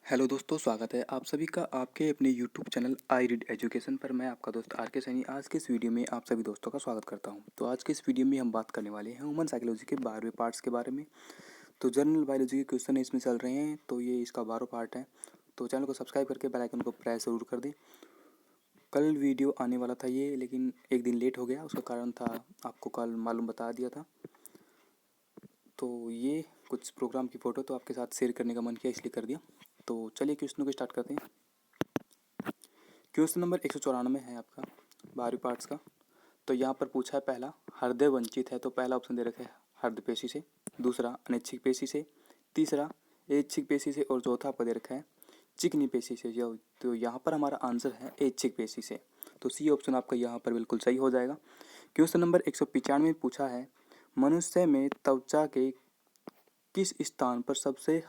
Hello दोस्तों, स्वागत है आप सभी का आपके अपने YouTube channel I read education पर। मैं आपका दोस्त आर के सैनी आज के इस वीडियो में आप सभी दोस्तों का स्वागत करता हूं। तो आज के इस वीडियो में हम बात करने वाले हैं ह्यूमन साइकोलॉजी के 12वें पार्ट्स के बारे में। तो जनरल बायोलॉजी के क्वेश्चन इसमें चल रहे हैं, तो ये इसका 12वां पार्ट है। तो चैनल को सब्सक्राइब करके बेल आइकन को प्रेस जरूर कर दें। कल वीडियो आने वाला था ये, लेकिन एक दिन लेट हो गया, उसका कारण था आपको कल मालूम बता दिया था। तो ये कुछ प्रोग्राम की फ़ोटो तो आपके साथ शेयर करने का मन किया, इसलिए कर दिया। तो चलिए क्वेश्चनों को स्टार्ट करते हैं। क्वेश्चन नंबर 194 है आपका 12वें पार्ट्स का। तो यहाँ पर पूछा है, पहला हृदय वंचित है, तो पहला ऑप्शन दे रखा है हृदय पेशी से, दूसरा अनैच्छिक पेशी से, तीसरा ऐच्छिक पेशी से, और चौथा आपको दे रखा है चिकनी पेशी से। तो यहाँ पर हमारा आंसर है ऐच्छिक पेशी से। तो सी ऑप्शन आपका यहाँ पर बिल्कुल सही हो जाएगा। क्वेश्चन नंबर 195 पूछा है, मनुष्य में त्वचा के किस स्थान पर सबसे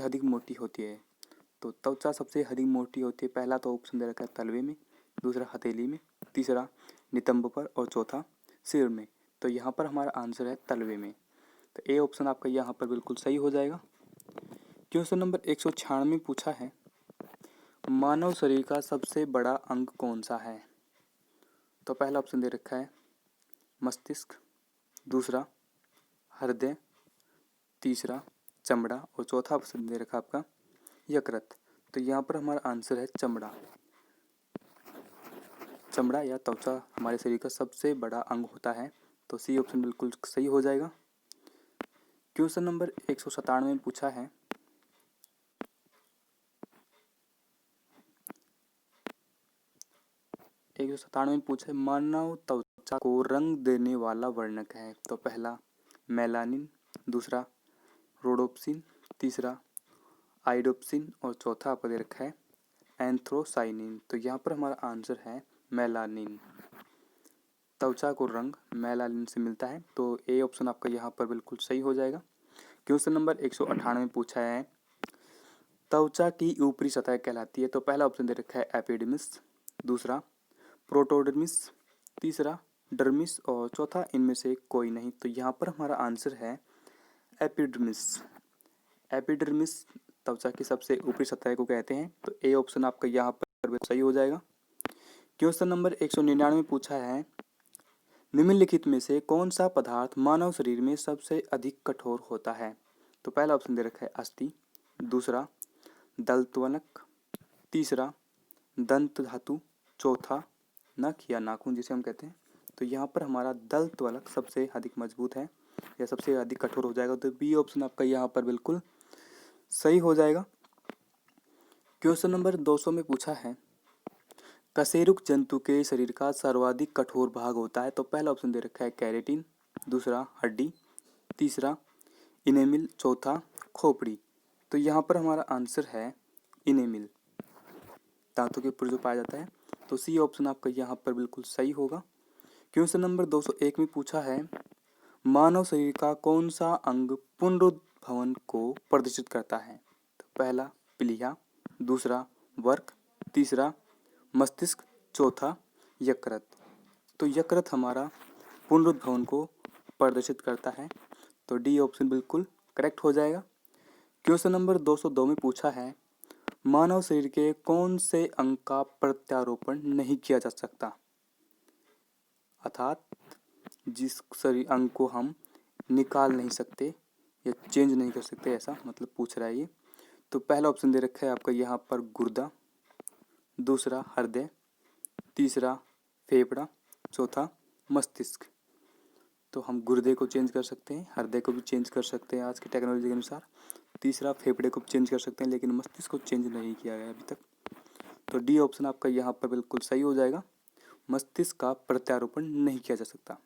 अधिक मोटी होती है? तो त्वचा सबसे अधिक मोटी होती है, पहला तो ऑप्शन दे रखा है तलवे में, दूसरा हथेली में, तीसरा नितंब पर, और चौथा सिर में। तो यहाँ पर हमारा आंसर है तलवे में। तो ए ऑप्शन आपका यहाँ पर बिल्कुल सही हो जाएगा। क्वेश्चन नंबर 196 पूछा है, मानव शरीर का सबसे बड़ा अंग कौन सा है? तो पहला ऑप्शन दे रखा है मस्तिष्क, दूसरा हृदय, तीसरा चमड़ा, और चौथा ऑप्शन दे रखा आपका यकृत। तो यहाँ पर हमारा आंसर है चमड़ा। चमड़ा या त्वचा हमारे शरीर का सबसे बड़ा अंग होता है। तो सी ऑप्शन बिल्कुल सही हो जाएगा। क्वेश्चन नंबर 197 पूछा है, मानव त्वचा को रंग देने वाला वर्णक है। तो पहला मेलानिन, दूसरा रोडोप्सिन, तीसरा आइडोप्सिन, और चौथा आपको दे रखा है एंथ्रोसाइनिन। तो यहाँ पर हमारा आंसर है मेलानिन। त्वचा को रंग मेलानिन से मिलता है। तो ए ऑप्शन आपका यहाँ पर बिल्कुल सही हो जाएगा। क्वेश्चन नंबर 198 पूछा है, त्वचा की ऊपरी सतह कहलाती है? तो पहला ऑप्शन दे रखा है एपिडर्मिस, दूसरा प्रोटोडर्मिस, तीसरा डर्मिस, और चौथा इनमें से कोई नहीं। तो यहाँ पर हमारा आंसर है एपिडर्मिस। एपिडर्मिस त्वचा की सबसे ऊपरी सतह को कहते हैं। तो ए ऑप्शन आपका यहाँ पर सही हो जाएगा। क्वेश्चन नंबर 199 पूछा है, निम्नलिखित में से कौन सा पदार्थ मानव शरीर में सबसे अधिक कठोर होता है? तो पहला ऑप्शन दे रखा है अस्थि, दूसरा दंतवनक, तीसरा दंत धातु, चौथा नख या नाखून जिसे हम कहते हैं। तो यहाँ पर हमारा दंतवनक सबसे अधिक मजबूत है या सबसे अधिक कठोर हो जाएगा। तो बी ऑप्शन आपका यहाँ पर बिल्कुल सही हो जाएगा। क्वेश्चन नंबर 200 में पूछा है, कशेरुक जंतु के शरीर का सर्वाधिक कठोर भाग होता है? तो पहला ऑप्शन दे रखा है कैरेटिन, दूसरा हड्डी, तीसरा इनेमिल, चौथा खोपड़ी। तो यहाँ पर हमारा आंसर है इनेमिल, दांतों के ऊपर जो पाया जाता है। तो सी ऑप्शन आपका यहाँ पर बिल्कुल सही होगा। क्वेश्चन नंबर 201 में पूछा है, मानव शरीर का कौन सा अंग पुनरुद्भवन को प्रदर्शित करता है? तो पहला प्लीहा, दूसरा वर्क, तीसरा मस्तिष्क, चौथा यकृत। तो यकृत हमारा पुनरुद्भवन को प्रदर्शित करता है। तो डी ऑप्शन बिल्कुल करेक्ट हो जाएगा। क्वेश्चन नंबर 202 में पूछा है, मानव शरीर के कौन से अंग का प्रत्यारोपण नहीं किया जा सकता? अर्थात जिस शरीर अंग को हम निकाल नहीं सकते या चेंज नहीं कर सकते, ऐसा मतलब पूछ रहा है ये। तो पहला ऑप्शन दे रखा है आपका यहाँ पर गुर्दा, दूसरा हृदय, तीसरा फेफड़ा, चौथा मस्तिष्क। तो हम गुर्दे को चेंज कर सकते हैं, हृदय को भी चेंज कर सकते हैं आज की टेक्नोलॉजी के अनुसार, तीसरा फेफड़े को चेंज कर सकते हैं, लेकिन मस्तिष्क को चेंज नहीं किया गया अभी तक। तो डी ऑप्शन आपका यहाँ पर बिल्कुल सही हो जाएगा। मस्तिष्क का प्रत्यारोपण नहीं किया जा सकता,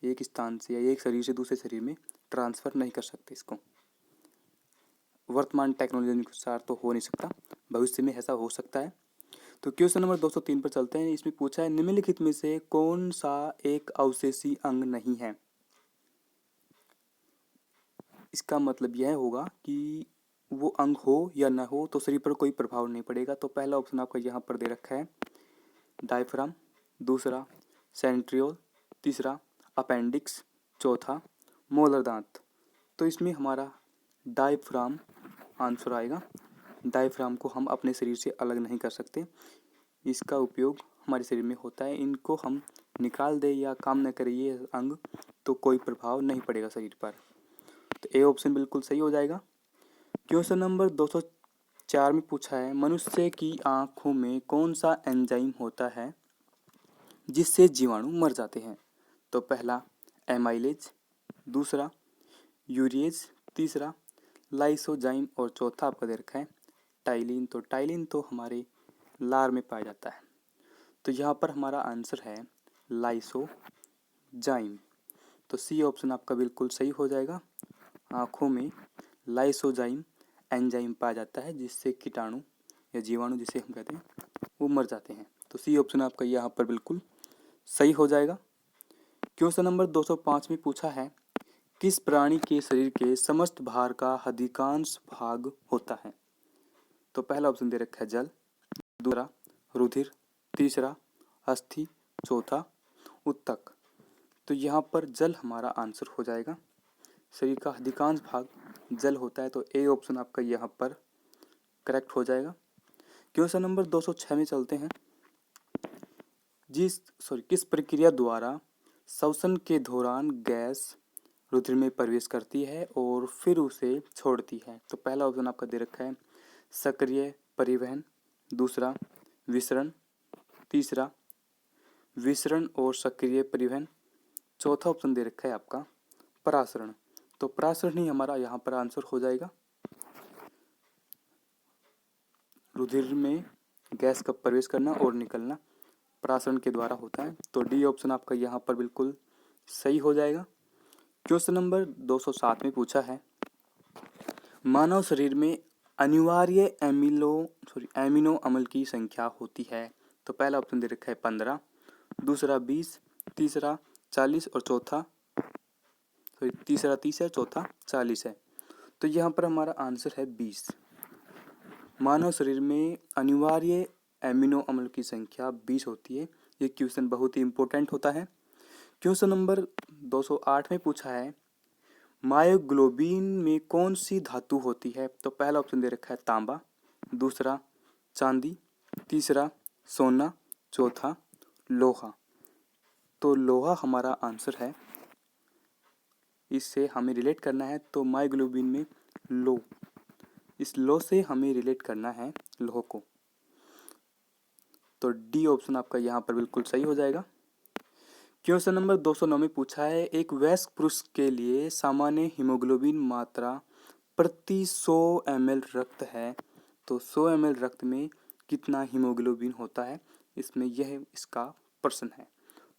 एक स्थान से या एक शरीर से दूसरे शरीर में ट्रांसफ़र नहीं कर सकते इसको। वर्तमान टेक्नोलॉजी के अनुसार तो हो नहीं सकता, भविष्य में ऐसा हो सकता है। तो क्वेश्चन नंबर 203 पर चलते हैं। इसमें पूछा है, निम्नलिखित में से कौन सा एक अवशेषी अंग नहीं है? इसका मतलब यह होगा कि वो अंग हो या ना हो तो शरीर पर कोई प्रभाव नहीं पड़ेगा। तो पहला ऑप्शन आपका यहाँ पर दे रखा है डायफ्राम, दूसरा सेंट्रियोल, तीसरा अपेंडिक्स, चौथा मोलर दांत। तो इसमें हमारा डायफ्राम आंसर आएगा। डायफ्राम को हम अपने शरीर से अलग नहीं कर सकते, इसका उपयोग हमारे शरीर में होता है। इनको हम निकाल दें या काम न करें ये अंग तो कोई प्रभाव नहीं पड़ेगा शरीर पर। तो ए ऑप्शन बिल्कुल सही हो जाएगा। क्वेश्चन नंबर 204 में पूछा है, मनुष्य की आंखों में कौन सा एंजाइम होता है जिससे जीवाणु मर जाते हैं? तो पहला एमाइलेज, दूसरा यूरिएज, तीसरा लाइसोजाइम और चौथा आपका दे रखा है टाइलिन। तो टाइलिन तो हमारे लार में पाया जाता है, तो यहाँ पर हमारा आंसर है लाइसोजाइम। तो सी ऑप्शन आपका बिल्कुल सही हो जाएगा। आँखों में लाइसोजाइम एंजाइम पाया जाता है जिससे कीटाणु या जीवाणु जिसे हम कहते हैं वो मर जाते हैं। तो सी ऑप्शन आपका यहाँ पर बिल्कुल सही हो जाएगा। क्वेश्चन नंबर 205 में पूछा है, किस प्राणी के शरीर के समस्त भार का अधिकांश भाग होता है? तो पहला ऑप्शन दे रखा है जल, दूसरा रुधिर, तीसरा अस्थि, चौथा उत्तक। तो यहाँ पर जल हमारा आंसर हो जाएगा। शरीर का अधिकांश भाग जल होता है, तो ए ऑप्शन आपका यहाँ पर करेक्ट हो जाएगा। क्वेश्चन नंबर 206 में चलते हैं। किस प्रक्रिया द्वारा श्वसन के दौरान गैस रुधिर में प्रवेश करती है और फिर उसे छोड़ती है? तो पहला ऑप्शन आपका दे रखा है सक्रिय परिवहन, दूसरा विसरण, तीसरा विसरण और सक्रिय परिवहन, चौथा ऑप्शन दे रखा है आपका परासरण। तो परासरण ही हमारा यहाँ पर आंसर हो जाएगा। रुधिर में गैस का प्रवेश करना और निकलना परासरण के द्वारा होता है, तो डी ऑप्शन आपका यहाँ पर बिल्कुल सही हो जाएगा। क्वेश्चन नंबर 207 में पूछा है, मानव शरीर में अनिवार्य एमिनो अम्ल की संख्या होती है? तो पहला ऑप्शन दे रखा है 15, दूसरा 20, तीसरा 40 और तीसरा 30 है, चौथा 40 है। तो यहाँ पर हमारा आंसर है 20। मानव शरीर में अनिवार्य एमिनो अम्ल की संख्या 20 होती है। ये क्वेश्चन बहुत ही इंपॉर्टेंट होता है। क्वेश्चन नंबर 208 में पूछा है, मायोग्लोबिन में कौन सी धातु होती है? तो पहला ऑप्शन दे रखा है तांबा, दूसरा चांदी, तीसरा सोना, चौथा लोहा। तो लोहा हमारा आंसर है। इससे हमें रिलेट करना है, तो मायोग्लोबिन में लो, इस लो से हमें रिलेट करना है लोह को। तो डी ऑप्शन आपका यहाँ पर बिल्कुल सही हो जाएगा। क्वेश्चन नंबर 209 में पूछा है, एक वयस्क पुरुष के लिए सामान्य हीमोग्लोबिन मात्रा प्रति 100 ml रक्त है, तो 100 ml रक्त में कितना हीमोग्लोबिन होता है? इसमें यह इसका प्रश्न है।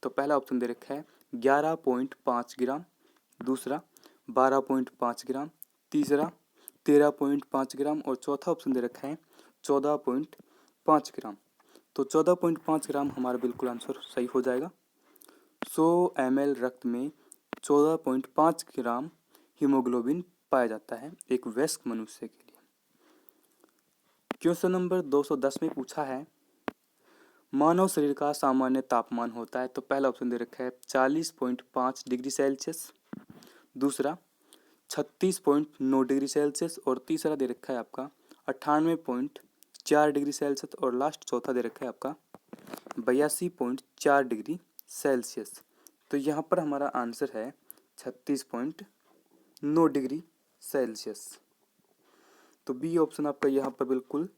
तो पहला ऑप्शन दे रखा है 11.5 ग्राम, दूसरा 12.5 ग्राम, तीसरा 13.5 ग्राम और चौथा ऑप्शन दे रखा है 14.5 ग्राम। तो 14.5 ग्राम हमारा बिल्कुल आंसर सही हो जाएगा। 100 ml रक्त में 14.5 ग्राम हीमोग्लोबिन पाया जाता है एक वयस्क मनुष्य के लिए। क्वेश्चन नंबर 210 में पूछा है, मानव शरीर का सामान्य तापमान होता है? तो पहला ऑप्शन दे रखा है 40.5 डिग्री सेल्सियस, दूसरा 36.9 डिग्री सेल्सियस और तीसरा दे रखा है आपका 98.4 डिग्री सेल्सियस और लास्ट चौथा दे रखा है आपका 82.4 डिग्री सेल्सियस। तो यहाँ पर हमारा आंसर है 36.9 डिग्री सेल्सियस। तो बी ऑप्शन आपका यहाँ पर बिल्कुल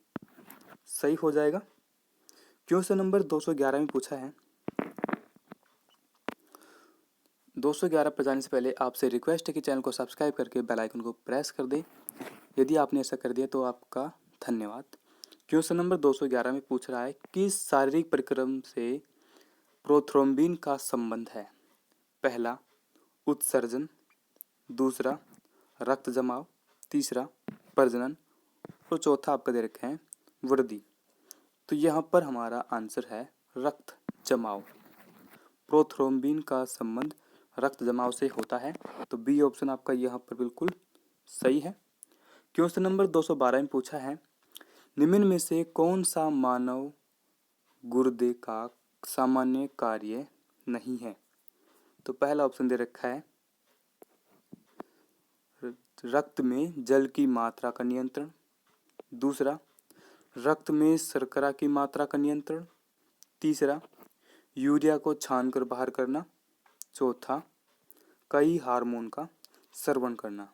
सही हो जाएगा। क्वेश्चन नंबर 211 में पूछा है, 211 पर जाने से पहले आपसे रिक्वेस्ट है कि चैनल को सब्सक्राइब करके बेल आइकन को प्रेस कर दें। यदि आपने ऐसा कर दिया तो आपका धन्यवाद। क्वेश्चन नंबर 211 में पूछ रहा है, किस शारीरिक परिक्रम से प्रोथ्रोम्बिन का संबंध है? पहला उत्सर्जन, दूसरा रक्त जमाव, तीसरा प्रजनन और चौथा आपका दे रखे हैं वृद्धि। तो यहाँ पर हमारा आंसर है रक्त जमाव। प्रोथ्रोम्बिन का संबंध रक्त जमाव से होता है, तो बी ऑप्शन आपका यहाँ पर बिल्कुल सही है। क्वेश्चन नंबर 212 में पूछा है, निम्न में से कौन सा मानव गुर्दे का सामान्य कार्य नहीं है? तो पहला ऑप्शन दे रखा है रक्त में जल की मात्रा का नियंत्रण। दूसरा, रक्त में शर्करा की मात्रा का नियंत्रण। तीसरा, यूरिया को छानकर बाहर करना। चौथा, कई हार्मोन का स्रवण करना।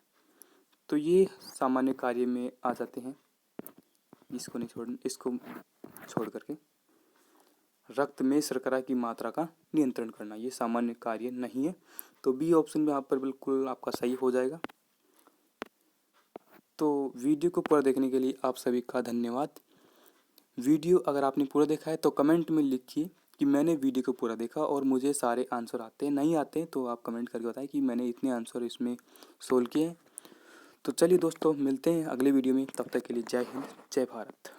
तो ये सामान्य कार्य में आ जाते हैं। इसको छोड़ करके रक्त में शर्करा की मात्रा का नियंत्रण करना, ये सामान्य कार्य नहीं है। तो बी ऑप्शन में यहाँ पर बिल्कुल आपका सही हो जाएगा। तो वीडियो को पूरा देखने के लिए आप सभी का धन्यवाद। वीडियो अगर आपने पूरा देखा है तो कमेंट में लिखिए कि मैंने वीडियो को पूरा देखा और मुझे सारे आंसर आते हैं। नहीं आते तो आप कमेंट करके बताएं कि मैंने इतने आंसर इसमें सोल्व किए हैं। तो चलिए दोस्तों, मिलते हैं अगले वीडियो में। तब तक के लिए जय हिंद, जय भारत।